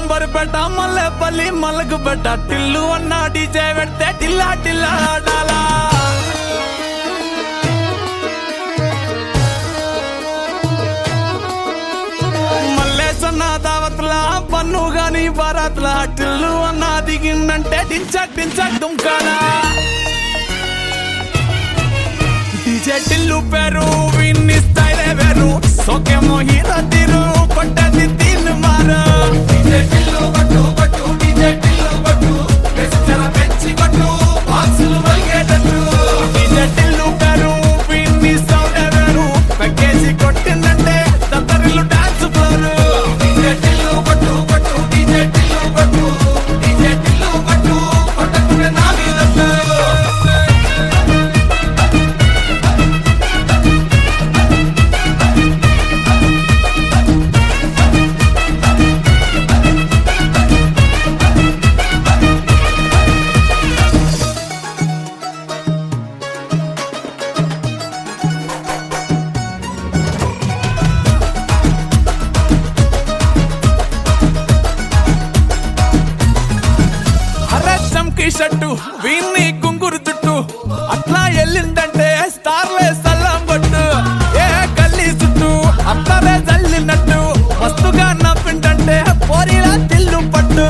అంబర్పేట మల్లెపల్లి మలకుపేట టిల్లు అన్న డీజే పెడితే టిల్లా టిల్లా ఆడాలా మల్లేసన్న దావత్లా పన్ను గాని బారాత్లా టిల్లు అన్న దిగిందంటే టించక్ టించక్ దుంకాలా డీజే టిల్లు పేరు విన్ని స్టైలే వేరు సోకేమో హీరో తీరు కొట్టది తీన్ మారు డీజే టిల్లు కొట్టు కొట్టు డీజే టిల్లు కొట్టు వెచ్చర పెంచి కొట్టు బాక్సులు వలిగేటట్టు డీజే టిల్లు పేరు విన్ని సౌండే వేరు పెగ్గేసి కొట్టిందంటే దత్తరిల్లు డాన్స్ ఫ్లోర్ డీజే టిల్లు కొట్టు కొట్టు డీజే టిల్లు కొట్టు డీజే టిల్లు కొట్టు కొట్టకునే నా మీదట్టు షట్టు వీన్ని కుంగురు చుట్టూ అట్లా వెళ్ళిందంటే స్టార్లే సల్లం కొట్టు ఏ గల్లీ చుట్టూ అత్తరే జల్లినట్టు మస్తుగా నవ్విందంటే పోరిలా తిల్లు పట్టు